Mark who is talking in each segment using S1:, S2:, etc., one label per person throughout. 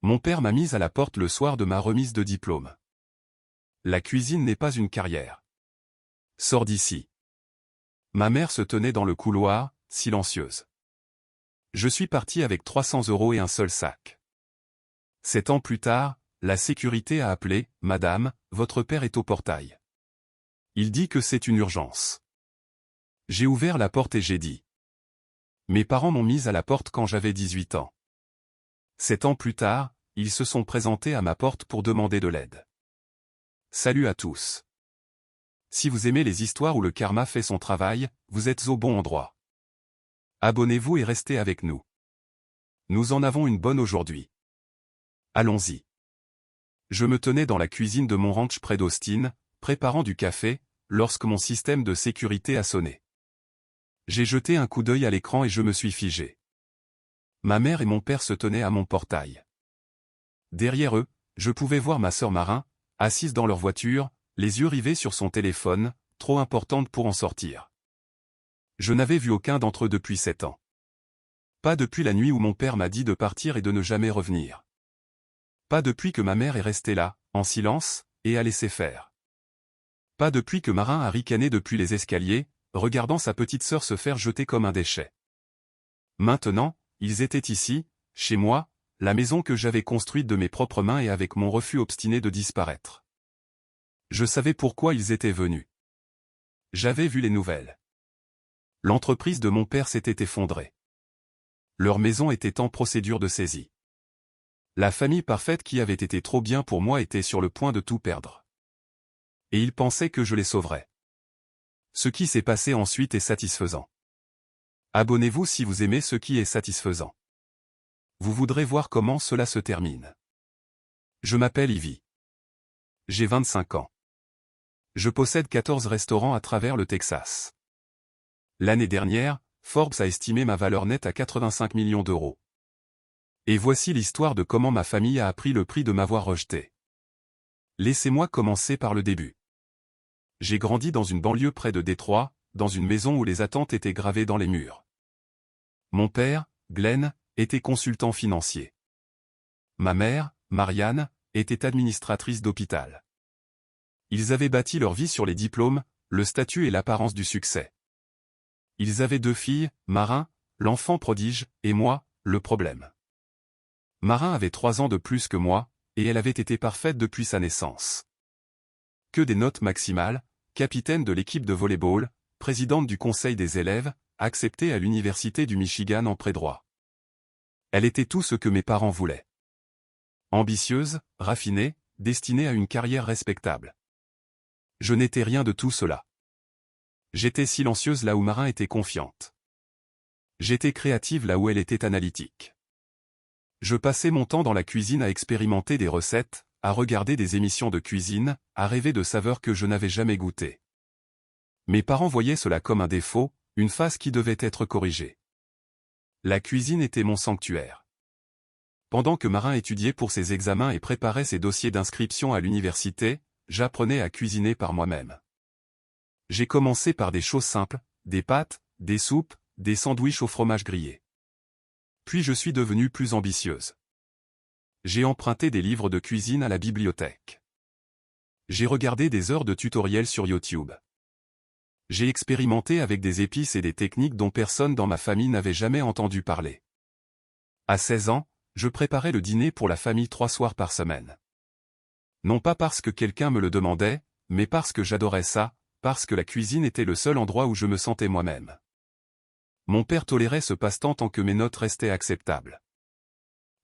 S1: Mon père m'a mise à la porte le soir de ma remise de diplôme. La cuisine n'est pas une carrière. Sors d'ici. Ma mère se tenait dans le couloir, silencieuse. Je suis parti avec 300 € et un seul sac. 7 ans plus tard, la sécurité a appelé, « Madame, votre père est au portail. Il dit que c'est une urgence. » J'ai ouvert la porte et j'ai dit. Mes parents m'ont mise à la porte quand j'avais 18 ans. 7 ans plus tard, ils se sont présentés à ma porte pour demander de l'aide. Salut à tous. Si vous aimez les histoires où le karma fait son travail, vous êtes au bon endroit. Abonnez-vous et restez avec nous. Nous en avons une bonne aujourd'hui. Allons-y. Je me tenais dans la cuisine de mon ranch près d'Austin, préparant du café, lorsque mon système de sécurité a sonné. J'ai jeté un coup d'œil à l'écran et je me suis figé. Ma mère et mon père se tenaient à mon portail. Derrière eux, je pouvais voir ma sœur Marin, assise dans leur voiture, les yeux rivés sur son téléphone, trop importante pour en sortir. Je n'avais vu aucun d'entre eux depuis 7 ans. Pas depuis la nuit où mon père m'a dit de partir et de ne jamais revenir. Pas depuis que ma mère est restée là, en silence, et a laissé faire. Pas depuis que Marin a ricané depuis les escaliers, regardant sa petite sœur se faire jeter comme un déchet. Maintenant, ils étaient ici, chez moi, la maison que j'avais construite de mes propres mains et avec mon refus obstiné de disparaître. Je savais pourquoi ils étaient venus. J'avais vu les nouvelles. L'entreprise de mon père s'était effondrée. Leur maison était en procédure de saisie. La famille parfaite qui avait été trop bien pour moi était sur le point de tout perdre. Et ils pensaient que je les sauverais. Ce qui s'est passé ensuite est satisfaisant. Abonnez-vous si vous aimez ce qui est satisfaisant. Vous voudrez voir comment cela se termine. Je m'appelle Ivy. J'ai 25 ans. Je possède 14 restaurants à travers le Texas. L'année dernière, Forbes a estimé ma valeur nette à 85 millions d'euros. Et voici l'histoire de comment ma famille a appris le prix de m'avoir rejeté. Laissez-moi commencer par le début. J'ai grandi dans une banlieue près de Détroit, dans une maison où les attentes étaient gravées dans les murs. Mon père, Glenn, était consultant financier. Ma mère, Marianne, était administratrice d'hôpital. Ils avaient bâti leur vie sur les diplômes, le statut et l'apparence du succès. Ils avaient 2 filles, Marin, l'enfant prodige, et moi, le problème. Marin avait 3 ans de plus que moi, et elle avait été parfaite depuis sa naissance. Que des notes maximales, capitaine de l'équipe de volley-ball, présidente du conseil des élèves, acceptée à l'université du Michigan en pré-droit. Elle était tout ce que mes parents voulaient. Ambitieuse, raffinée, destinée à une carrière respectable. Je n'étais rien de tout cela. J'étais silencieuse là où Marin était confiante. J'étais créative là où elle était analytique. Je passais mon temps dans la cuisine à expérimenter des recettes, à regarder des émissions de cuisine, à rêver de saveurs que je n'avais jamais goûtées. Mes parents voyaient cela comme un défaut, une phase qui devait être corrigée. La cuisine était mon sanctuaire. Pendant que Marin étudiait pour ses examens et préparait ses dossiers d'inscription à l'université, j'apprenais à cuisiner par moi-même. J'ai commencé par des choses simples, des pâtes, des soupes, des sandwichs au fromage grillé. Puis je suis devenue plus ambitieuse. J'ai emprunté des livres de cuisine à la bibliothèque. J'ai regardé des heures de tutoriels sur YouTube. J'ai expérimenté avec des épices et des techniques dont personne dans ma famille n'avait jamais entendu parler. À 16 ans, je préparais le dîner pour la famille 3 soirs par semaine. Non pas parce que quelqu'un me le demandait, mais parce que j'adorais ça, parce que la cuisine était le seul endroit où je me sentais moi-même. Mon père tolérait ce passe-temps tant que mes notes restaient acceptables.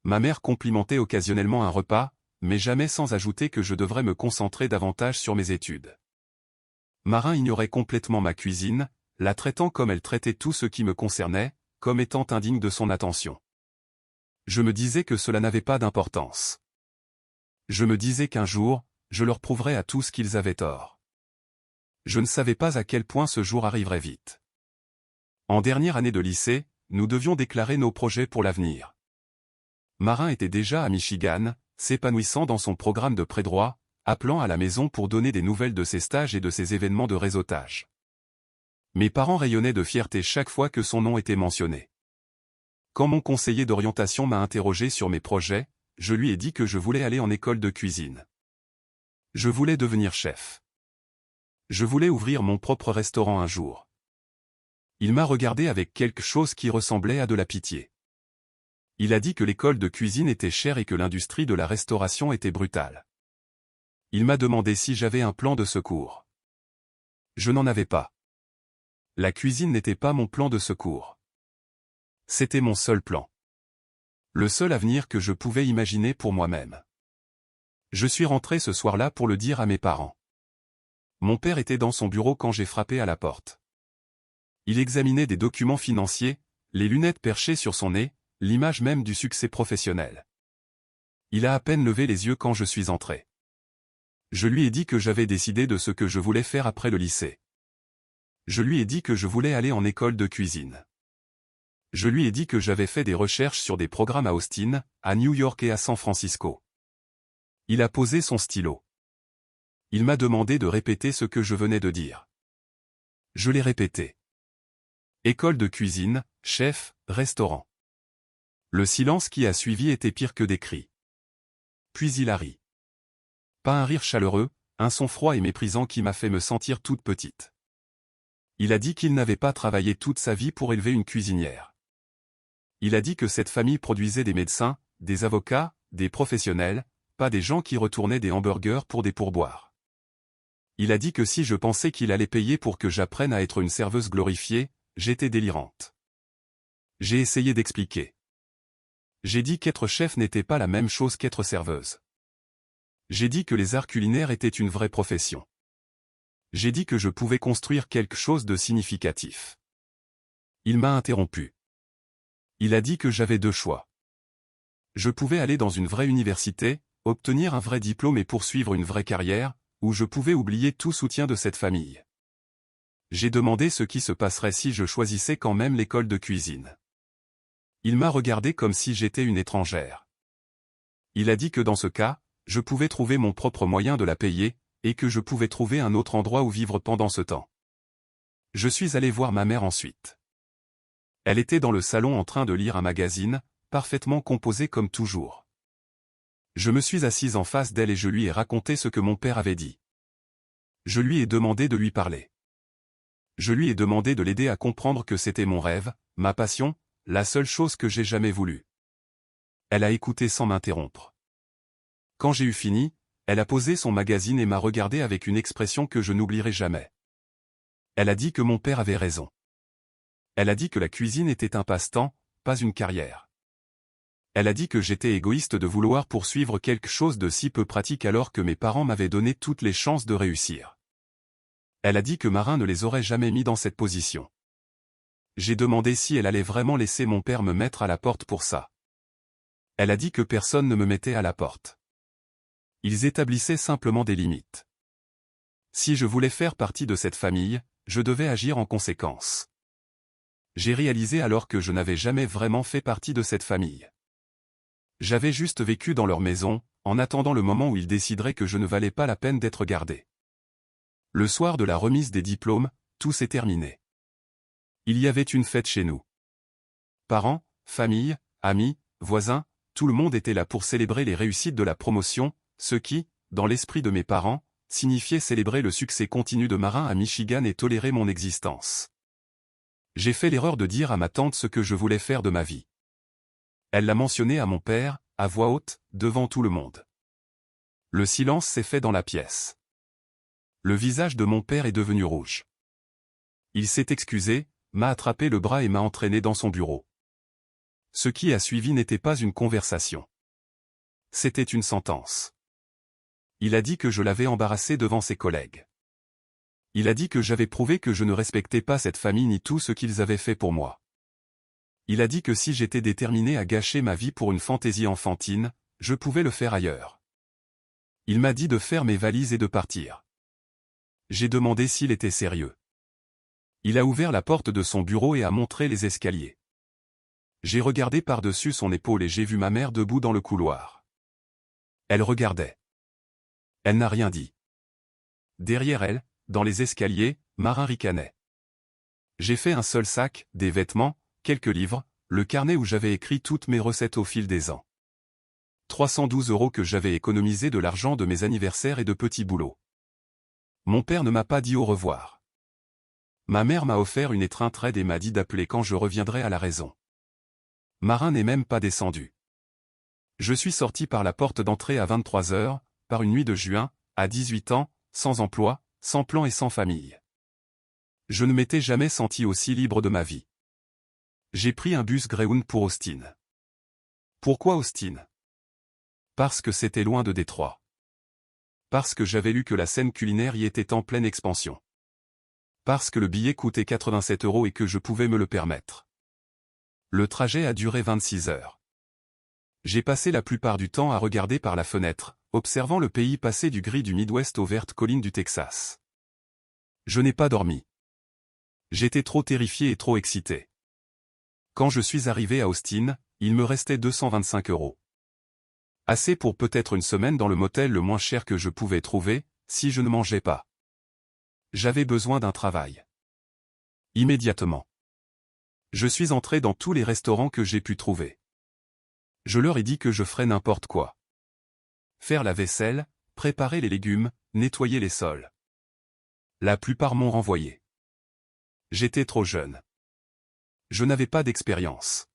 S1: Ma mère complimentait occasionnellement un repas, mais jamais sans ajouter que je devrais me concentrer davantage sur mes études. Marin ignorait complètement ma cuisine, la traitant comme elle traitait tout ce qui me concernait, comme étant indigne de son attention. Je me disais que cela n'avait pas d'importance. Je me disais qu'un jour, je leur prouverais à tous qu'ils avaient tort. Je ne savais pas à quel point ce jour arriverait vite. En dernière année de lycée, nous devions déclarer nos projets pour l'avenir. Marin était déjà à Michigan, s'épanouissant dans son programme de pré-droit, appelant à la maison pour donner des nouvelles de ses stages et de ses événements de réseautage. Mes parents rayonnaient de fierté chaque fois que son nom était mentionné. Quand mon conseiller d'orientation m'a interrogé sur mes projets, je lui ai dit que je voulais aller en école de cuisine. Je voulais devenir chef. Je voulais ouvrir mon propre restaurant un jour. Il m'a regardé avec quelque chose qui ressemblait à de la pitié. Il a dit que l'école de cuisine était chère et que l'industrie de la restauration était brutale. Il m'a demandé si j'avais un plan de secours. Je n'en avais pas. La cuisine n'était pas mon plan de secours. C'était mon seul plan. Le seul avenir que je pouvais imaginer pour moi-même. Je suis rentré ce soir-là pour le dire à mes parents. Mon père était dans son bureau quand j'ai frappé à la porte. Il examinait des documents financiers, les lunettes perchées sur son nez, l'image même du succès professionnel. Il a à peine levé les yeux quand je suis entré. Je lui ai dit que j'avais décidé de ce que je voulais faire après le lycée. Je lui ai dit que je voulais aller en école de cuisine. Je lui ai dit que j'avais fait des recherches sur des programmes à Austin, à New York et à San Francisco. Il a posé son stylo. Il m'a demandé de répéter ce que je venais de dire. Je l'ai répété. École de cuisine, chef, restaurant. Le silence qui a suivi était pire que des cris. Puis il a ri. Pas un rire chaleureux, un son froid et méprisant qui m'a fait me sentir toute petite. Il a dit qu'il n'avait pas travaillé toute sa vie pour élever une cuisinière. Il a dit que cette famille produisait des médecins, des avocats, des professionnels, pas des gens qui retournaient des hamburgers pour des pourboires. Il a dit que si je pensais qu'il allait payer pour que j'apprenne à être une serveuse glorifiée, j'étais délirante. J'ai essayé d'expliquer. J'ai dit qu'être chef n'était pas la même chose qu'être serveuse. J'ai dit que les arts culinaires étaient une vraie profession. J'ai dit que je pouvais construire quelque chose de significatif. Il m'a interrompu. Il a dit que j'avais deux choix. Je pouvais aller dans une vraie université, obtenir un vrai diplôme et poursuivre une vraie carrière, ou je pouvais oublier tout soutien de cette famille. J'ai demandé ce qui se passerait si je choisissais quand même l'école de cuisine. Il m'a regardé comme si j'étais une étrangère. Il a dit que dans ce cas, je pouvais trouver mon propre moyen de la payer, et que je pouvais trouver un autre endroit où vivre pendant ce temps. Je suis allé voir ma mère ensuite. Elle était dans le salon en train de lire un magazine, parfaitement composé comme toujours. Je me suis assise en face d'elle et je lui ai raconté ce que mon père avait dit. Je lui ai demandé de lui parler. Je lui ai demandé de l'aider à comprendre que c'était mon rêve, ma passion, la seule chose que j'ai jamais voulu. Elle a écouté sans m'interrompre. Quand j'ai eu fini, elle a posé son magazine et m'a regardé avec une expression que je n'oublierai jamais. Elle a dit que mon père avait raison. Elle a dit que la cuisine était un passe-temps, pas une carrière. Elle a dit que j'étais égoïste de vouloir poursuivre quelque chose de si peu pratique alors que mes parents m'avaient donné toutes les chances de réussir. Elle a dit que Marin ne les aurait jamais mis dans cette position. J'ai demandé si elle allait vraiment laisser mon père me mettre à la porte pour ça. Elle a dit que personne ne me mettait à la porte. Ils établissaient simplement des limites. Si je voulais faire partie de cette famille, je devais agir en conséquence. J'ai réalisé alors que je n'avais jamais vraiment fait partie de cette famille. J'avais juste vécu dans leur maison, en attendant le moment où ils décideraient que je ne valais pas la peine d'être gardé. Le soir de la remise des diplômes, tout s'est terminé. Il y avait une fête chez nous. Parents, famille, amis, voisins, tout le monde était là pour célébrer les réussites de la promotion, ce qui, dans l'esprit de mes parents, signifiait célébrer le succès continu de Marin à Michigan et tolérer mon existence. J'ai fait l'erreur de dire à ma tante ce que je voulais faire de ma vie. Elle l'a mentionné à mon père, à voix haute, devant tout le monde. Le silence s'est fait dans la pièce. Le visage de mon père est devenu rouge. Il s'est excusé, m'a attrapé le bras et m'a entraîné dans son bureau. Ce qui a suivi n'était pas une conversation. C'était une sentence. Il a dit que je l'avais embarrassé devant ses collègues. Il a dit que j'avais prouvé que je ne respectais pas cette famille ni tout ce qu'ils avaient fait pour moi. Il a dit que si j'étais déterminé à gâcher ma vie pour une fantaisie enfantine, je pouvais le faire ailleurs. Il m'a dit de faire mes valises et de partir. J'ai demandé s'il était sérieux. Il a ouvert la porte de son bureau et a montré les escaliers. J'ai regardé par-dessus son épaule et j'ai vu ma mère debout dans le couloir. Elle regardait. Elle n'a rien dit. Derrière elle, dans les escaliers, Marin ricanait. J'ai fait un seul sac, des vêtements, quelques livres, le carnet où j'avais écrit toutes mes recettes au fil des ans. 312 € que j'avais économisé de l'argent de mes anniversaires et de petits boulots. Mon père ne m'a pas dit au revoir. Ma mère m'a offert une étreinte raide et m'a dit d'appeler quand je reviendrai à la raison. Marin n'est même pas descendu. Je suis sorti par la porte d'entrée à 23 h, par une nuit de juin, à 18 ans, sans emploi, sans plan et sans famille. Je ne m'étais jamais senti aussi libre de ma vie. J'ai pris un bus Greyhound pour Austin. Pourquoi Austin? Parce que c'était loin de Détroit. Parce que j'avais lu que la scène culinaire y était en pleine expansion. Parce que le billet coûtait 87 € et que je pouvais me le permettre. Le trajet a duré 26 heures. J'ai passé la plupart du temps à regarder par la fenêtre, observant le pays passer du gris du Midwest aux vertes collines du Texas. Je n'ai pas dormi. J'étais trop terrifié et trop excité. Quand je suis arrivé à Austin, il me restait 225 €. Assez pour peut-être une semaine dans le motel le moins cher que je pouvais trouver, si je ne mangeais pas. J'avais besoin d'un travail. Immédiatement. Je suis entré dans tous les restaurants que j'ai pu trouver. Je leur ai dit que je ferais n'importe quoi. Faire la vaisselle, préparer les légumes, nettoyer les sols. La plupart m'ont renvoyé. J'étais trop jeune. Je n'avais pas d'expérience.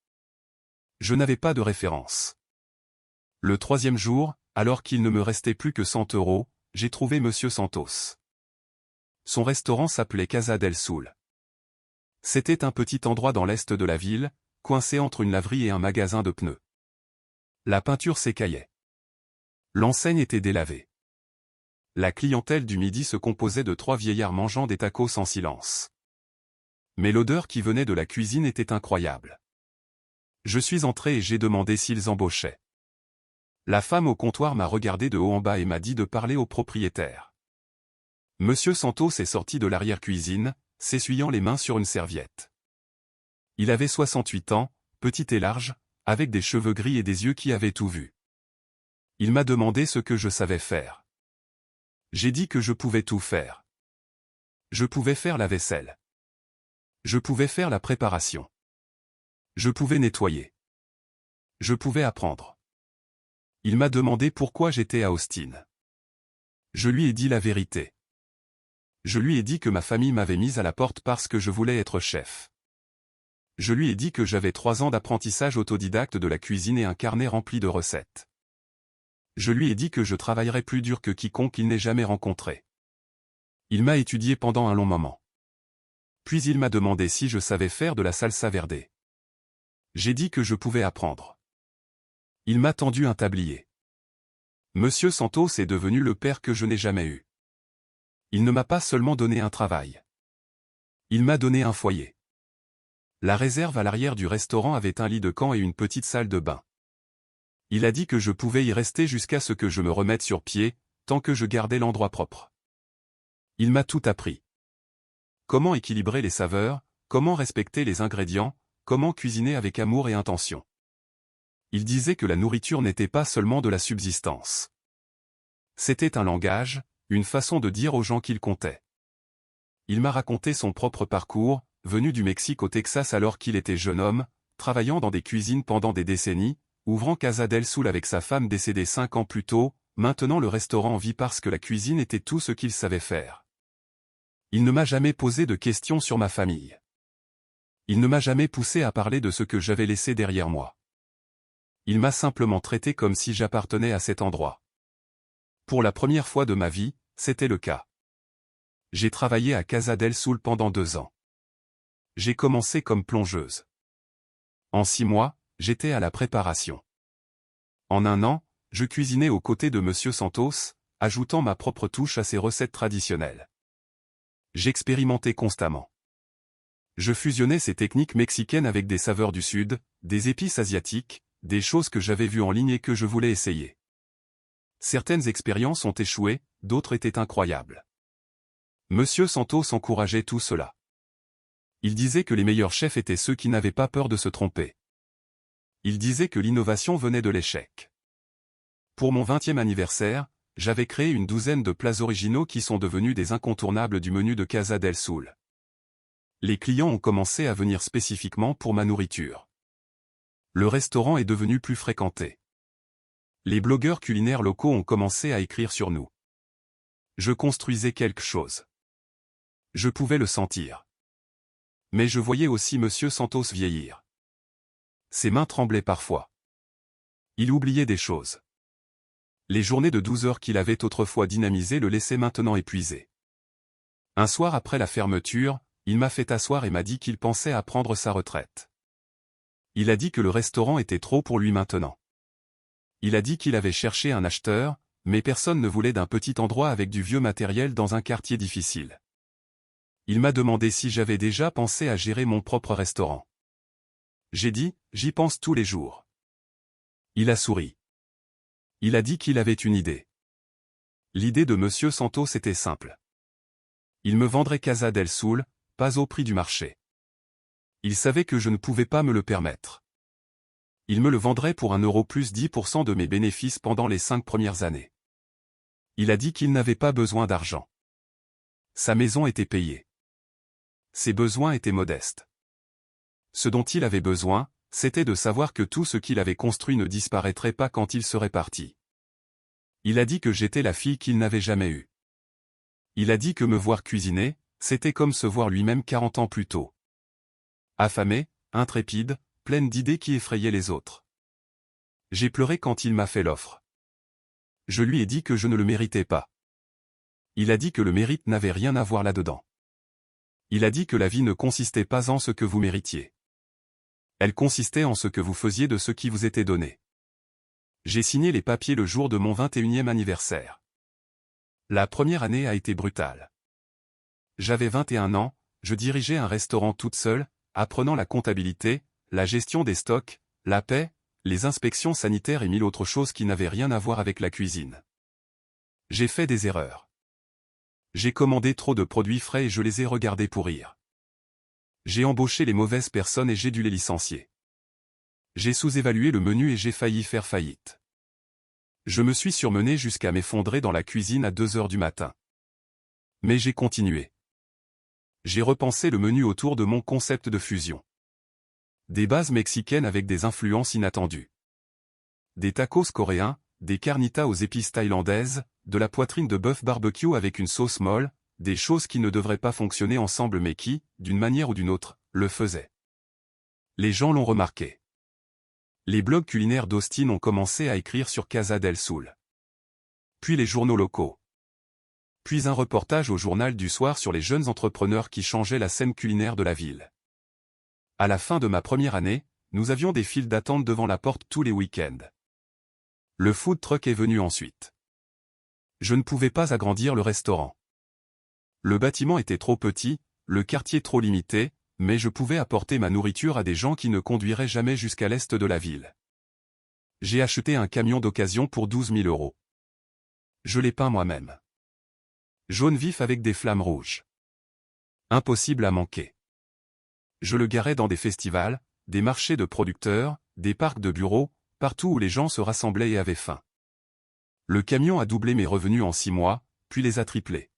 S1: Je n'avais pas de référence. Le troisième jour, alors qu'il ne me restait plus que 100 €, j'ai trouvé Monsieur Santos. Son restaurant s'appelait Casa del Sul. C'était un petit endroit dans l'est de la ville, coincé entre une laverie et un magasin de pneus. La peinture s'écaillait. L'enseigne était délavée. La clientèle du midi se composait de 3 vieillards mangeant des tacos en silence. Mais l'odeur qui venait de la cuisine était incroyable. Je suis entré et j'ai demandé s'ils embauchaient. La femme au comptoir m'a regardé de haut en bas et m'a dit de parler au propriétaire. Monsieur Santos est sorti de l'arrière-cuisine, s'essuyant les mains sur une serviette. Il avait 68 ans, petit et large, avec des cheveux gris et des yeux qui avaient tout vu. Il m'a demandé ce que je savais faire. J'ai dit que je pouvais tout faire. Je pouvais faire la vaisselle. Je pouvais faire la préparation. Je pouvais nettoyer. Je pouvais apprendre. Il m'a demandé pourquoi j'étais à Austin. Je lui ai dit la vérité. Je lui ai dit que ma famille m'avait mise à la porte parce que je voulais être chef. Je lui ai dit que j'avais 3 ans d'apprentissage autodidacte de la cuisine et un carnet rempli de recettes. Je lui ai dit que je travaillerais plus dur que quiconque il n'ait jamais rencontré. Il m'a étudié pendant un long moment. Puis il m'a demandé si je savais faire de la salsa verde. J'ai dit que je pouvais apprendre. Il m'a tendu un tablier. Monsieur Santos est devenu le père que je n'ai jamais eu. Il ne m'a pas seulement donné un travail. Il m'a donné un foyer. La réserve à l'arrière du restaurant avait un lit de camp et une petite salle de bain. Il a dit que je pouvais y rester jusqu'à ce que je me remette sur pied, tant que je gardais l'endroit propre. Il m'a tout appris. Comment équilibrer les saveurs, comment respecter les ingrédients, comment cuisiner avec amour et intention. Il disait que la nourriture n'était pas seulement de la subsistance. C'était un langage, une façon de dire aux gens qu'il comptait. Il m'a raconté son propre parcours, venu du Mexique au Texas alors qu'il était jeune homme, travaillant dans des cuisines pendant des décennies, ouvrant Casa del Sul avec sa femme décédée 5 ans plus tôt, maintenant le restaurant en vie parce que la cuisine était tout ce qu'il savait faire. Il ne m'a jamais posé de questions sur ma famille. Il ne m'a jamais poussé à parler de ce que j'avais laissé derrière moi. Il m'a simplement traité comme si j'appartenais à cet endroit. Pour la première fois de ma vie, c'était le cas. J'ai travaillé à Casa del Sul pendant 2 ans. J'ai commencé comme plongeuse. En 6 mois, j'étais à la préparation. En 1 an, je cuisinais aux côtés de Monsieur Santos, ajoutant ma propre touche à ses recettes traditionnelles. J'expérimentais constamment. Je fusionnais ces techniques mexicaines avec des saveurs du Sud, des épices asiatiques, des choses que j'avais vues en ligne et que je voulais essayer. Certaines expériences ont échoué, d'autres étaient incroyables. Monsieur Santos encourageait tout cela. Il disait que les meilleurs chefs étaient ceux qui n'avaient pas peur de se tromper. Il disait que l'innovation venait de l'échec. Pour mon 20e anniversaire, j'avais créé une douzaine de plats originaux qui sont devenus des incontournables du menu de Casa del Sul. Les clients ont commencé à venir spécifiquement pour ma nourriture. Le restaurant est devenu plus fréquenté. Les blogueurs culinaires locaux ont commencé à écrire sur nous. Je construisais quelque chose. Je pouvais le sentir. Mais je voyais aussi Monsieur Santos vieillir. Ses mains tremblaient parfois. Il oubliait des choses. Les journées de 12 heures qu'il avait autrefois dynamisées le laissaient maintenant épuisé. Un soir après la fermeture, il m'a fait asseoir et m'a dit qu'il pensait à prendre sa retraite. Il a dit que le restaurant était trop pour lui maintenant. Il a dit qu'il avait cherché un acheteur, mais personne ne voulait d'un petit endroit avec du vieux matériel dans un quartier difficile. Il m'a demandé si j'avais déjà pensé à gérer mon propre restaurant. J'ai dit, j'y pense tous les jours. Il a souri. Il a dit qu'il avait une idée. L'idée de Monsieur Santos était simple. Il me vendrait Casa del Sul, pas au prix du marché. Il savait que je ne pouvais pas me le permettre. Il me le vendrait pour 1 euro plus 10% de mes bénéfices pendant les 5 premières années. Il a dit qu'il n'avait pas besoin d'argent. Sa maison était payée. Ses besoins étaient modestes. Ce dont il avait besoin, c'était de savoir que tout ce qu'il avait construit ne disparaîtrait pas quand il serait parti. Il a dit que j'étais la fille qu'il n'avait jamais eue. Il a dit que me voir cuisiner, c'était comme se voir lui-même 40 ans plus tôt. Affamé, intrépide, pleine d'idées qui effrayaient les autres. J'ai pleuré quand il m'a fait l'offre. Je lui ai dit que je ne le méritais pas. Il a dit que le mérite n'avait rien à voir là-dedans. Il a dit que la vie ne consistait pas en ce que vous méritiez. Elle consistait en ce que vous faisiez de ce qui vous était donné. J'ai signé les papiers le jour de mon 21e anniversaire. La première année a été brutale. J'avais 21 ans, je dirigeais un restaurant toute seule, apprenant la comptabilité, la gestion des stocks, la paie, les inspections sanitaires et 1000 autres choses qui n'avaient rien à voir avec la cuisine. J'ai fait des erreurs. J'ai commandé trop de produits frais et je les ai regardés pourrir. J'ai embauché les mauvaises personnes et j'ai dû les licencier. J'ai sous-évalué le menu et j'ai failli faire faillite. Je me suis surmené jusqu'à m'effondrer dans la cuisine à 2 heures du matin. Mais j'ai continué. J'ai repensé le menu autour de mon concept de fusion. Des bases mexicaines avec des influences inattendues. Des tacos coréens, des carnitas aux épices thaïlandaises, de la poitrine de bœuf barbecue avec une sauce molle, des choses qui ne devraient pas fonctionner ensemble mais qui, d'une manière ou d'une autre, le faisaient. Les gens l'ont remarqué. Les blogs culinaires d'Austin ont commencé à écrire sur Casa del Sul. Puis les journaux locaux. Puis un reportage au journal du soir sur les jeunes entrepreneurs qui changeaient la scène culinaire de la ville. À la fin de ma première année, nous avions des files d'attente devant la porte tous les week-ends. Le food truck est venu ensuite. Je ne pouvais pas agrandir le restaurant. Le bâtiment était trop petit, le quartier trop limité, mais je pouvais apporter ma nourriture à des gens qui ne conduiraient jamais jusqu'à l'est de la ville. J'ai acheté un camion d'occasion pour 12 000 euros. Je l'ai peint moi-même. Jaune vif avec des flammes rouges. Impossible à manquer. Je le garais dans des festivals, des marchés de producteurs, des parcs de bureaux, partout où les gens se rassemblaient et avaient faim. Le camion a doublé mes revenus en 6 mois, puis les a triplés.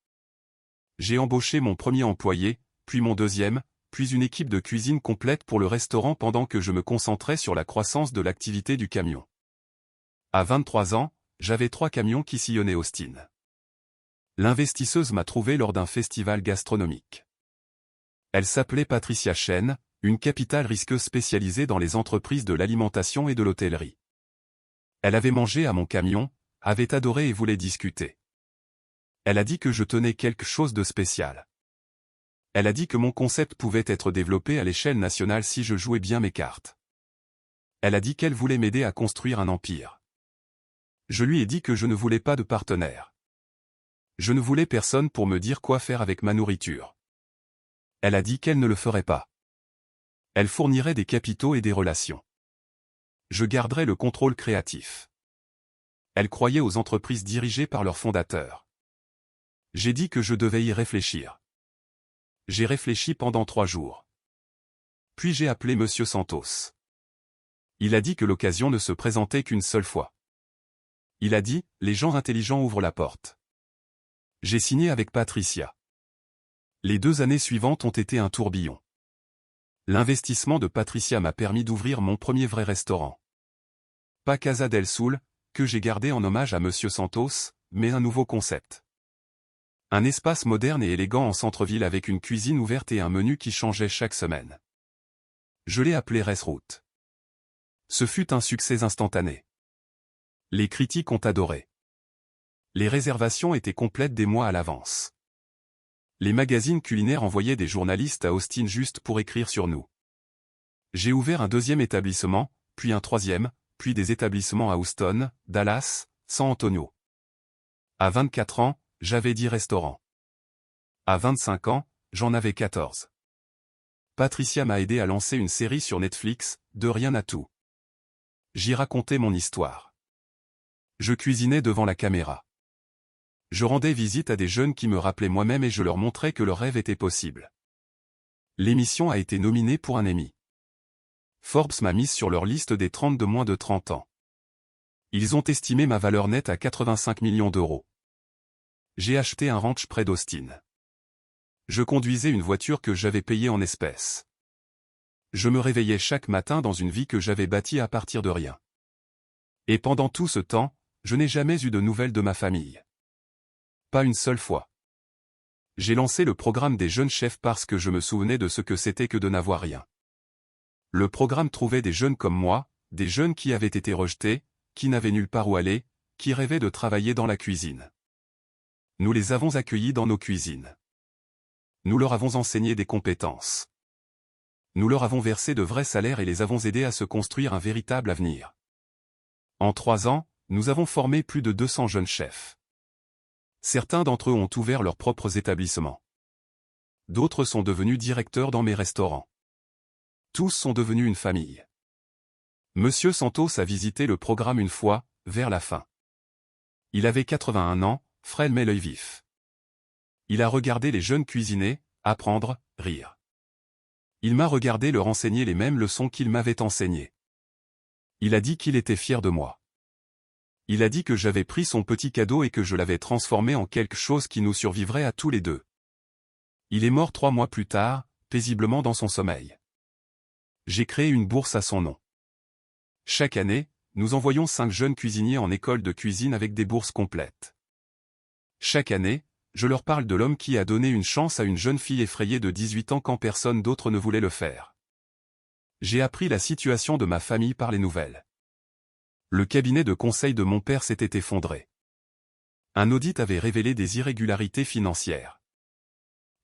S1: J'ai embauché mon premier employé, puis mon deuxième, puis une équipe de cuisine complète pour le restaurant pendant que je me concentrais sur la croissance de l'activité du camion. À 23 ans, j'avais 3 camions qui sillonnaient Austin. L'investisseuse m'a trouvé lors d'un festival gastronomique. Elle s'appelait Patricia Chen, une capitale risqueuse spécialisée dans les entreprises de l'alimentation et de l'hôtellerie. Elle avait mangé à mon camion, avait adoré et voulait discuter. Elle a dit que je tenais quelque chose de spécial. Elle a dit que mon concept pouvait être développé à l'échelle nationale si je jouais bien mes cartes. Elle a dit qu'elle voulait m'aider à construire un empire. Je lui ai dit que je ne voulais pas de partenaire. Je ne voulais personne pour me dire quoi faire avec ma nourriture. Elle a dit qu'elle ne le ferait pas. Elle fournirait des capitaux et des relations. Je garderais le contrôle créatif. Elle croyait aux entreprises dirigées par leurs fondateurs. J'ai dit que je devais y réfléchir. J'ai réfléchi pendant 3 jours. Puis j'ai appelé Monsieur Santos. Il a dit que l'occasion ne se présentait qu'une seule fois. Il a dit, les gens intelligents ouvrent la porte. J'ai signé avec Patricia. Les 2 années suivantes ont été un tourbillon. L'investissement de Patricia m'a permis d'ouvrir mon premier vrai restaurant. Pas Casa del Sul, que j'ai gardé en hommage à Monsieur Santos, mais un nouveau concept. Un espace moderne et élégant en centre-ville avec une cuisine ouverte et un menu qui changeait chaque semaine. Je l'ai appelé Resroute. Ce fut un succès instantané. Les critiques ont adoré. Les réservations étaient complètes des mois à l'avance. Les magazines culinaires envoyaient des journalistes à Austin juste pour écrire sur nous. J'ai ouvert un deuxième établissement, puis un troisième, puis des établissements à Houston, Dallas, San Antonio. À 24 ans, j'avais 10 restaurants. À 25 ans, j'en avais 14. Patricia m'a aidé à lancer une série sur Netflix, De rien à tout. J'y racontais mon histoire. Je cuisinais devant la caméra. Je rendais visite à des jeunes qui me rappelaient moi-même et je leur montrais que leur rêve était possible. L'émission a été nominée pour un Emmy. Forbes m'a mise sur leur liste des 30 de moins de 30 ans. Ils ont estimé ma valeur nette à 85 millions d'euros. J'ai acheté un ranch près d'Austin. Je conduisais une voiture que j'avais payée en espèces. Je me réveillais chaque matin dans une vie que j'avais bâtie à partir de rien. Et pendant tout ce temps, je n'ai jamais eu de nouvelles de ma famille. Pas une seule fois. J'ai lancé le programme des jeunes chefs parce que je me souvenais de ce que c'était que de n'avoir rien. Le programme trouvait des jeunes comme moi, des jeunes qui avaient été rejetés, qui n'avaient nulle part où aller, qui rêvaient de travailler dans la cuisine. Nous les avons accueillis dans nos cuisines. Nous leur avons enseigné des compétences. Nous leur avons versé de vrais salaires et les avons aidés à se construire un véritable avenir. En 3 ans, nous avons formé plus de 200 jeunes chefs. Certains d'entre eux ont ouvert leurs propres établissements. D'autres sont devenus directeurs dans mes restaurants. Tous sont devenus une famille. Monsieur Santos a visité le programme une fois, vers la fin. Il avait 81 ans, frêle mais l'œil vif. Il a regardé les jeunes cuisiner, apprendre, rire. Il m'a regardé leur enseigner les mêmes leçons qu'il m'avait enseignées. Il a dit qu'il était fier de moi. Il a dit que j'avais pris son petit cadeau et que je l'avais transformé en quelque chose qui nous survivrait à tous les deux. Il est mort 3 mois plus tard, paisiblement dans son sommeil. J'ai créé une bourse à son nom. Chaque année, nous envoyons 5 jeunes cuisiniers en école de cuisine avec des bourses complètes. Chaque année, je leur parle de l'homme qui a donné une chance à une jeune fille effrayée de 18 ans quand personne d'autre ne voulait le faire. J'ai appris la situation de ma famille par les nouvelles. Le cabinet de conseil de mon père s'était effondré. Un audit avait révélé des irrégularités financières.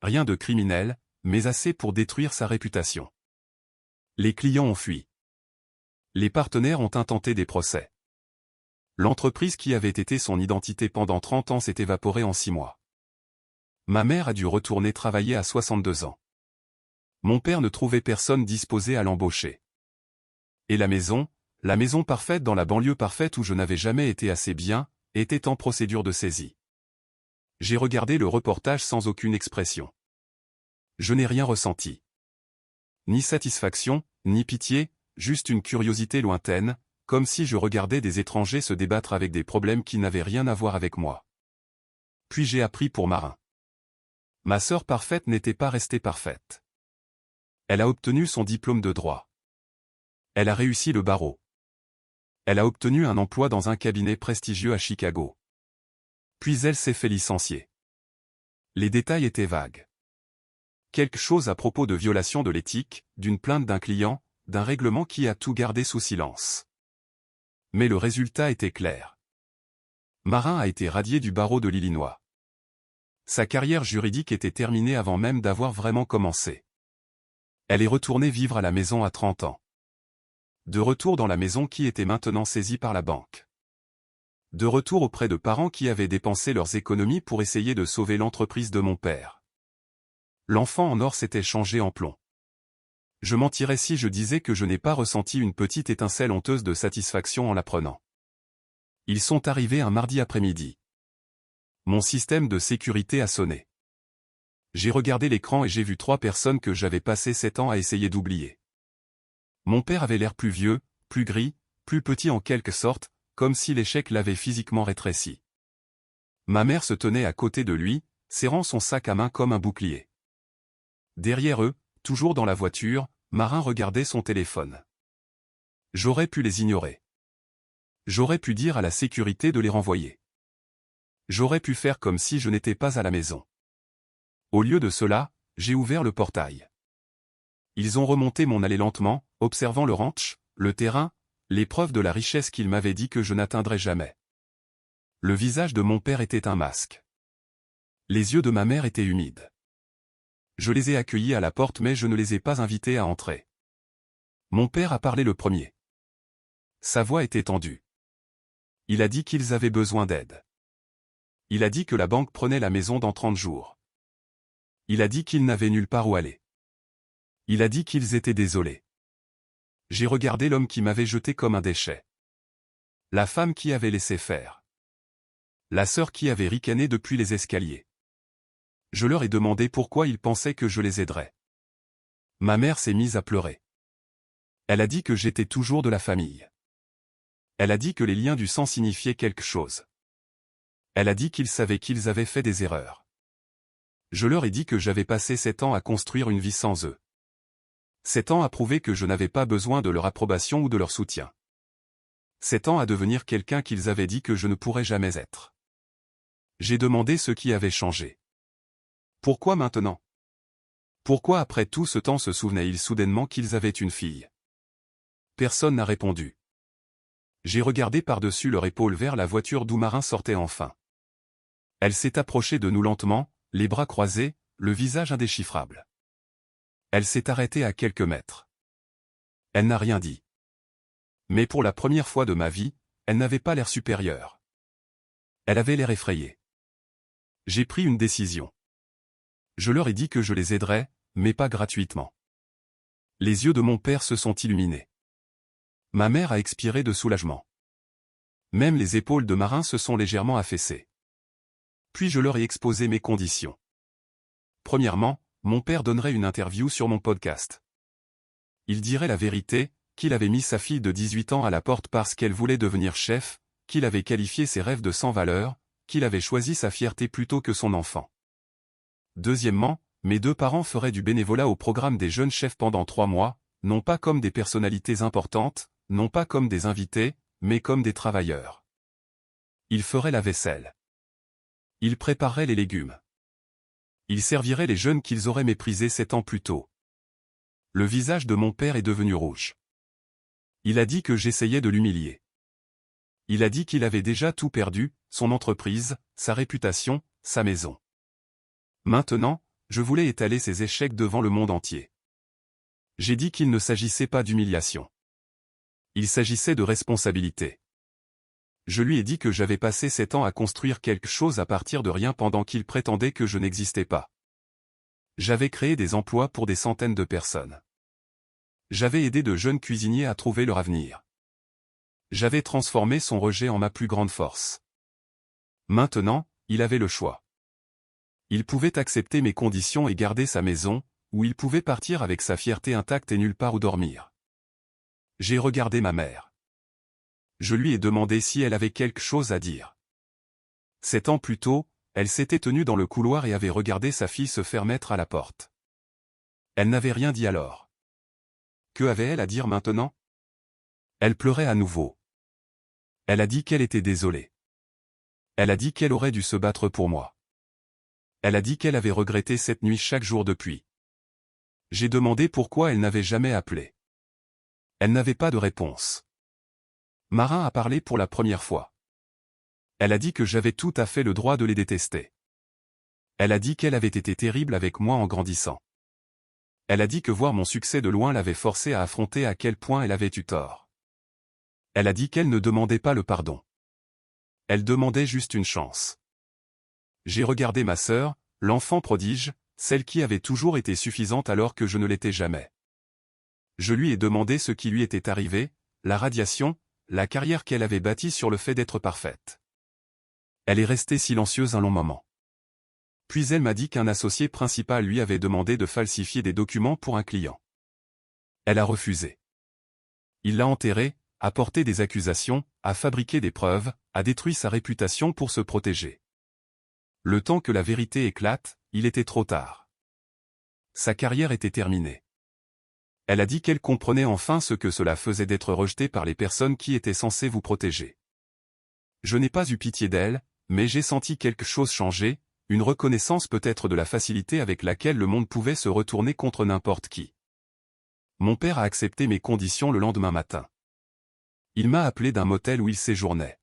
S1: Rien de criminel, mais assez pour détruire sa réputation. Les clients ont fui. Les partenaires ont intenté des procès. L'entreprise qui avait été son identité pendant 30 ans s'est évaporée en 6 mois. Ma mère a dû retourner travailler à 62 ans. Mon père ne trouvait personne disposé à l'embaucher. Et la maison parfaite dans la banlieue parfaite où je n'avais jamais été assez bien, était en procédure de saisie. J'ai regardé le reportage sans aucune expression. Je n'ai rien ressenti. Ni satisfaction, ni pitié, juste une curiosité lointaine, comme si je regardais des étrangers se débattre avec des problèmes qui n'avaient rien à voir avec moi. Puis j'ai appris pour Marin. Ma sœur parfaite n'était pas restée parfaite. Elle a obtenu son diplôme de droit. Elle a réussi le barreau. Elle a obtenu un emploi dans un cabinet prestigieux à Chicago. Puis elle s'est fait licencier. Les détails étaient vagues. Quelque chose à propos de violation de l'éthique, d'une plainte d'un client, d'un règlement qui a tout gardé sous silence. Mais le résultat était clair. Marin a été radié du barreau de l'Illinois. Sa carrière juridique était terminée avant même d'avoir vraiment commencé. Elle est retournée vivre à la maison à 30 ans. De retour dans la maison qui était maintenant saisie par la banque. De retour auprès de parents qui avaient dépensé leurs économies pour essayer de sauver l'entreprise de mon père. L'enfant en or s'était changé en plomb. Je mentirais si je disais que je n'ai pas ressenti une petite étincelle honteuse de satisfaction en l'apprenant. Ils sont arrivés un mardi après-midi. Mon système de sécurité a sonné. J'ai regardé l'écran et j'ai vu 3 personnes que j'avais passé 7 ans à essayer d'oublier. Mon père avait l'air plus vieux, plus gris, plus petit en quelque sorte, comme si l'échec l'avait physiquement rétréci. Ma mère se tenait à côté de lui, serrant son sac à main comme un bouclier. Derrière eux, toujours dans la voiture, Marin regardait son téléphone. J'aurais pu les ignorer. J'aurais pu dire à la sécurité de les renvoyer. J'aurais pu faire comme si je n'étais pas à la maison. Au lieu de cela, j'ai ouvert le portail. Ils ont remonté mon allée lentement, observant le ranch, le terrain, les preuves de la richesse qu'ils m'avaient dit que je n'atteindrais jamais. Le visage de mon père était un masque. Les yeux de ma mère étaient humides. Je les ai accueillis à la porte mais je ne les ai pas invités à entrer. Mon père a parlé le premier. Sa voix était tendue. Il a dit qu'ils avaient besoin d'aide. Il a dit que la banque prenait la maison dans 30 jours. Il a dit qu'ils n'avaient nulle part où aller. Il a dit qu'ils étaient désolés. J'ai regardé l'homme qui m'avait jeté comme un déchet. La femme qui avait laissé faire. La sœur qui avait ricané depuis les escaliers. Je leur ai demandé pourquoi ils pensaient que je les aiderais. Ma mère s'est mise à pleurer. Elle a dit que j'étais toujours de la famille. Elle a dit que les liens du sang signifiaient quelque chose. Elle a dit qu'ils savaient qu'ils avaient fait des erreurs. Je leur ai dit que j'avais passé 7 ans à construire une vie sans eux. 7 ans à prouver que je n'avais pas besoin de leur approbation ou de leur soutien. 7 ans à devenir quelqu'un qu'ils avaient dit que je ne pourrais jamais être. J'ai demandé ce qui avait changé. Pourquoi maintenant? Pourquoi après tout ce temps se souvenaient-ils soudainement qu'ils avaient une fille? Personne n'a répondu. J'ai regardé par-dessus leur épaule vers la voiture d'où Marin sortait enfin. Elle s'est approchée de nous lentement, les bras croisés, le visage indéchiffrable. Elle s'est arrêtée à quelques mètres. Elle n'a rien dit. Mais pour la première fois de ma vie, elle n'avait pas l'air supérieure. Elle avait l'air effrayée. J'ai pris une décision. Je leur ai dit que je les aiderais, mais pas gratuitement. Les yeux de mon père se sont illuminés. Ma mère a expiré de soulagement. Même les épaules de Marin se sont légèrement affaissées. Puis je leur ai exposé mes conditions. Premièrement, mon père donnerait une interview sur mon podcast. Il dirait la vérité, qu'il avait mis sa fille de 18 ans à la porte parce qu'elle voulait devenir chef, qu'il avait qualifié ses rêves de sans valeur, qu'il avait choisi sa fierté plutôt que son enfant. Deuxièmement, mes 2 parents feraient du bénévolat au programme des jeunes chefs pendant 3 mois, non pas comme des personnalités importantes, non pas comme des invités, mais comme des travailleurs. Ils feraient la vaisselle. Ils prépareraient les légumes. Ils serviraient les jeunes qu'ils auraient méprisés 7 ans plus tôt. Le visage de mon père est devenu rouge. Il a dit que j'essayais de l'humilier. Il a dit qu'il avait déjà tout perdu, son entreprise, sa réputation, sa maison. Maintenant, je voulais étaler ses échecs devant le monde entier. J'ai dit qu'il ne s'agissait pas d'humiliation. Il s'agissait de responsabilité. Je lui ai dit que j'avais passé 7 ans à construire quelque chose à partir de rien pendant qu'il prétendait que je n'existais pas. J'avais créé des emplois pour des centaines de personnes. J'avais aidé de jeunes cuisiniers à trouver leur avenir. J'avais transformé son rejet en ma plus grande force. Maintenant, il avait le choix. Il pouvait accepter mes conditions et garder sa maison, ou il pouvait partir avec sa fierté intacte et nulle part où dormir. J'ai regardé ma mère. Je lui ai demandé si elle avait quelque chose à dire. 7 ans plus tôt, elle s'était tenue dans le couloir et avait regardé sa fille se faire mettre à la porte. Elle n'avait rien dit alors. Que avait-elle à dire maintenant? Elle pleurait à nouveau. Elle a dit qu'elle était désolée. Elle a dit qu'elle aurait dû se battre pour moi. Elle a dit qu'elle avait regretté cette nuit chaque jour depuis. J'ai demandé pourquoi elle n'avait jamais appelé. Elle n'avait pas de réponse. Marin a parlé pour la première fois. Elle a dit que j'avais tout à fait le droit de les détester. Elle a dit qu'elle avait été terrible avec moi en grandissant. Elle a dit que voir mon succès de loin l'avait forcée à affronter à quel point elle avait eu tort. Elle a dit qu'elle ne demandait pas le pardon. Elle demandait juste une chance. J'ai regardé ma sœur, l'enfant prodige, celle qui avait toujours été suffisante alors que je ne l'étais jamais. Je lui ai demandé ce qui lui était arrivé, la radiation, la carrière qu'elle avait bâtie sur le fait d'être parfaite. Elle est restée silencieuse un long moment. Puis elle m'a dit qu'un associé principal lui avait demandé de falsifier des documents pour un client. Elle a refusé. Il l'a enterré, a porté des accusations, a fabriqué des preuves, a détruit sa réputation pour se protéger. Le temps que la vérité éclate, il était trop tard. Sa carrière était terminée. Elle a dit qu'elle comprenait enfin ce que cela faisait d'être rejetée par les personnes qui étaient censées vous protéger. Je n'ai pas eu pitié d'elle, mais j'ai senti quelque chose changer, une reconnaissance peut-être de la facilité avec laquelle le monde pouvait se retourner contre n'importe qui. Mon père a accepté mes conditions le lendemain matin. Il m'a appelé d'un motel où il séjournait.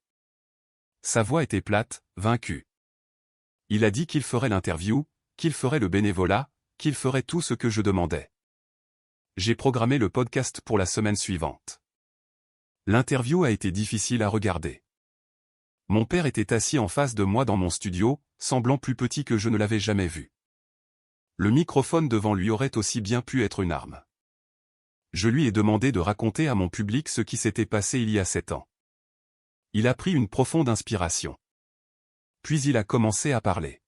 S1: Sa voix était plate, vaincue. Il a dit qu'il ferait l'interview, qu'il ferait le bénévolat, qu'il ferait tout ce que je demandais. J'ai programmé le podcast pour la semaine suivante. L'interview a été difficile à regarder. Mon père était assis en face de moi dans mon studio, semblant plus petit que je ne l'avais jamais vu. Le microphone devant lui aurait aussi bien pu être une arme. Je lui ai demandé de raconter à mon public ce qui s'était passé il y a 7 ans. Il a pris une profonde inspiration. Puis il a commencé à parler.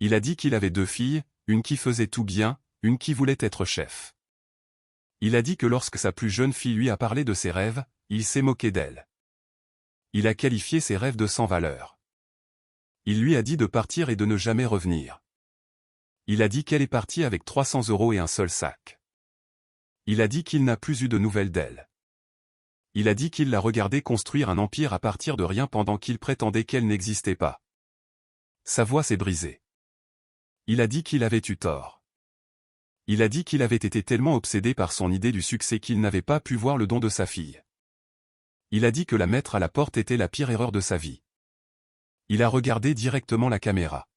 S1: Il a dit qu'il avait 2 filles, une qui faisait tout bien, une qui voulait être chef. Il a dit que lorsque sa plus jeune fille lui a parlé de ses rêves, il s'est moqué d'elle. Il a qualifié ses rêves de sans valeur. Il lui a dit de partir et de ne jamais revenir. Il a dit qu'elle est partie avec 300 € et un seul sac. Il a dit qu'il n'a plus eu de nouvelles d'elle. Il a dit qu'il l'a regardée construire un empire à partir de rien pendant qu'il prétendait qu'elle n'existait pas. Sa voix s'est brisée. Il a dit qu'il avait eu tort. Il a dit qu'il avait été tellement obsédé par son idée du succès qu'il n'avait pas pu voir le don de sa fille. Il a dit que la mettre à la porte était la pire erreur de sa vie. Il a regardé directement la caméra.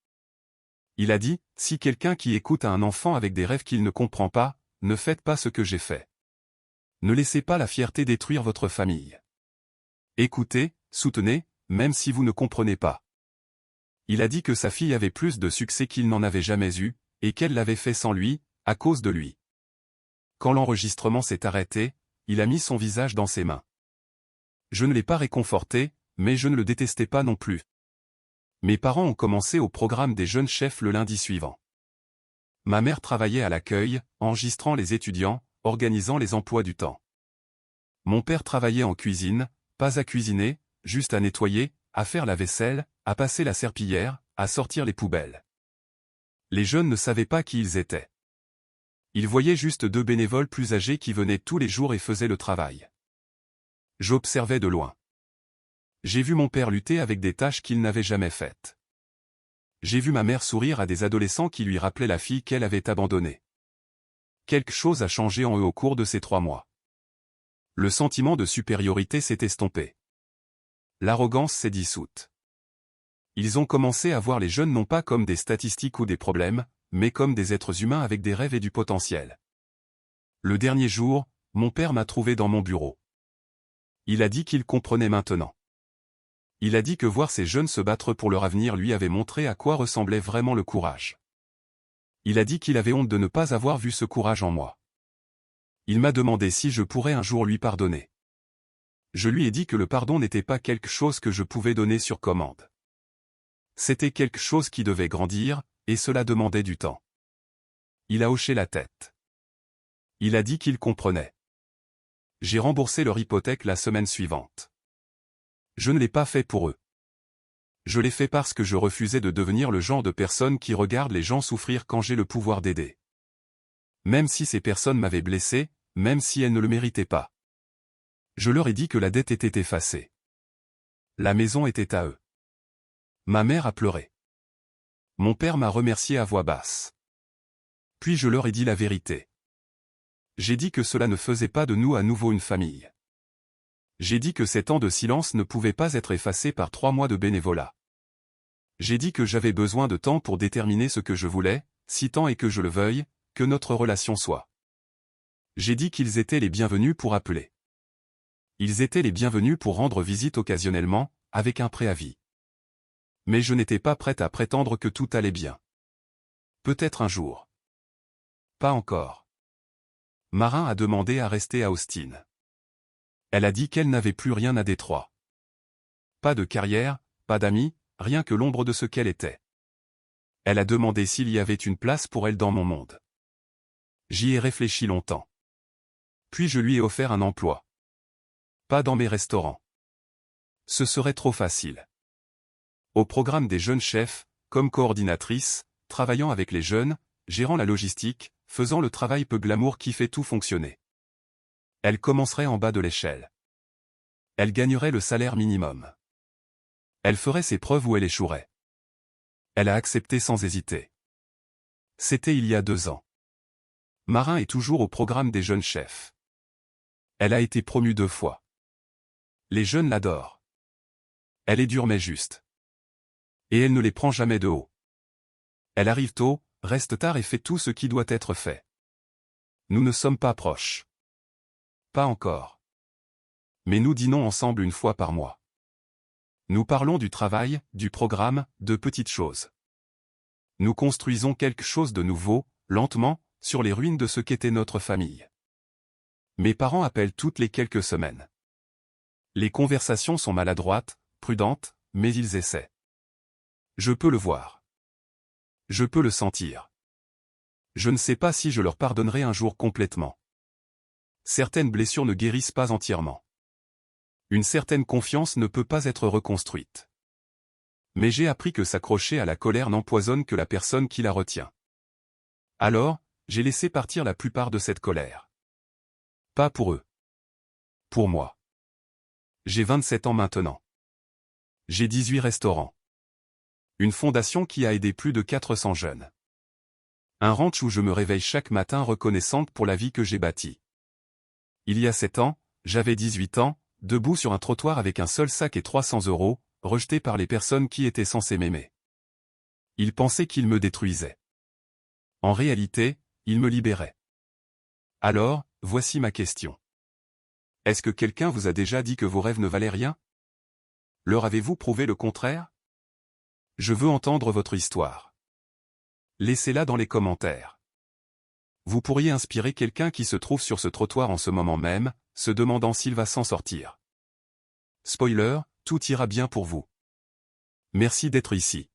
S1: Il a dit, si quelqu'un qui écoute a un enfant avec des rêves qu'il ne comprend pas, ne faites pas ce que j'ai fait. Ne laissez pas la fierté détruire votre famille. Écoutez, soutenez, même si vous ne comprenez pas. Il a dit que sa fille avait plus de succès qu'il n'en avait jamais eu, et qu'elle l'avait fait sans lui, à cause de lui. Quand l'enregistrement s'est arrêté, il a mis son visage dans ses mains. Je ne l'ai pas réconforté, mais je ne le détestais pas non plus. Mes parents ont commencé au programme des jeunes chefs le lundi suivant. Ma mère travaillait à l'accueil, enregistrant les étudiants, organisant les emplois du temps. Mon père travaillait en cuisine, pas à cuisiner, juste à nettoyer, à faire la vaisselle, à passer la serpillière, à sortir les poubelles. Les jeunes ne savaient pas qui ils étaient. Ils voyaient juste 2 bénévoles plus âgés qui venaient tous les jours et faisaient le travail. J'observais de loin. J'ai vu mon père lutter avec des tâches qu'il n'avait jamais faites. J'ai vu ma mère sourire à des adolescents qui lui rappelaient la fille qu'elle avait abandonnée. Quelque chose a changé en eux au cours de ces 3 mois. Le sentiment de supériorité s'est estompé. L'arrogance s'est dissoute. Ils ont commencé à voir les jeunes non pas comme des statistiques ou des problèmes, mais comme des êtres humains avec des rêves et du potentiel. Le dernier jour, mon père m'a trouvé dans mon bureau. Il a dit qu'il comprenait maintenant. Il a dit que voir ces jeunes se battre pour leur avenir lui avait montré à quoi ressemblait vraiment le courage. Il a dit qu'il avait honte de ne pas avoir vu ce courage en moi. Il m'a demandé si je pourrais un jour lui pardonner. Je lui ai dit que le pardon n'était pas quelque chose que je pouvais donner sur commande. C'était quelque chose qui devait grandir, et cela demandait du temps. Il a hoché la tête. Il a dit qu'il comprenait. J'ai remboursé leur hypothèque la semaine suivante. Je ne l'ai pas fait pour eux. Je l'ai fait parce que je refusais de devenir le genre de personne qui regarde les gens souffrir quand j'ai le pouvoir d'aider. Même si ces personnes m'avaient blessé, même si elles ne le méritaient pas. Je leur ai dit que la dette était effacée. La maison était à eux. Ma mère a pleuré. Mon père m'a remercié à voix basse. Puis je leur ai dit la vérité. J'ai dit que cela ne faisait pas de nous à nouveau une famille. J'ai dit que ces temps de silence ne pouvaient pas être effacés par 3 mois de bénévolat. J'ai dit que j'avais besoin de temps pour déterminer ce que je voulais, si tant est que je le veuille, que notre relation soit. J'ai dit qu'ils étaient les bienvenus pour appeler. Ils étaient les bienvenus pour rendre visite occasionnellement, avec un préavis. Mais je n'étais pas prête à prétendre que tout allait bien. Peut-être un jour. Pas encore. Marin a demandé à rester à Austin. Elle a dit qu'elle n'avait plus rien à Détroit. Pas de carrière, pas d'amis, rien que l'ombre de ce qu'elle était. Elle a demandé s'il y avait une place pour elle dans mon monde. J'y ai réfléchi longtemps. Puis je lui ai offert un emploi. Pas dans mes restaurants. Ce serait trop facile. Au programme des jeunes chefs, comme coordinatrice, travaillant avec les jeunes, gérant la logistique, faisant le travail peu glamour qui fait tout fonctionner. Elle commencerait en bas de l'échelle. Elle gagnerait le salaire minimum. Elle ferait ses preuves ou elle échouerait. Elle a accepté sans hésiter. C'était il y a 2 ans. Marin est toujours au programme des jeunes chefs. Elle a été promue 2 fois. Les jeunes l'adorent. Elle est dure mais juste. Et elle ne les prend jamais de haut. Elle arrive tôt, reste tard et fait tout ce qui doit être fait. Nous ne sommes pas proches. Pas encore. Mais nous dînons ensemble une fois par mois. Nous parlons du travail, du programme, de petites choses. Nous construisons quelque chose de nouveau, lentement, sur les ruines de ce qu'était notre famille. Mes parents appellent toutes les quelques semaines. Les conversations sont maladroites, prudentes, mais ils essaient. Je peux le voir. Je peux le sentir. Je ne sais pas si je leur pardonnerai un jour complètement. Certaines blessures ne guérissent pas entièrement. Une certaine confiance ne peut pas être reconstruite. Mais j'ai appris que s'accrocher à la colère n'empoisonne que la personne qui la retient. Alors, j'ai laissé partir la plupart de cette colère. Pas pour eux. Pour moi. J'ai 27 ans maintenant. J'ai 18 restaurants. Une fondation qui a aidé plus de 400 jeunes. Un ranch où je me réveille chaque matin reconnaissante pour la vie que j'ai bâtie. Il y a 7 ans, j'avais 18 ans, debout sur un trottoir avec un seul sac et 300 €, rejeté par les personnes qui étaient censées m'aimer. Ils pensaient qu'ils me détruisaient. En réalité, ils me libéraient. Alors, voici ma question. Est-ce que quelqu'un vous a déjà dit que vos rêves ne valaient rien? Leur avez-vous prouvé le contraire? Je veux entendre votre histoire. Laissez-la dans les commentaires. Vous pourriez inspirer quelqu'un qui se trouve sur ce trottoir en ce moment même, se demandant s'il va s'en sortir. Spoiler, tout ira bien pour vous. Merci d'être ici.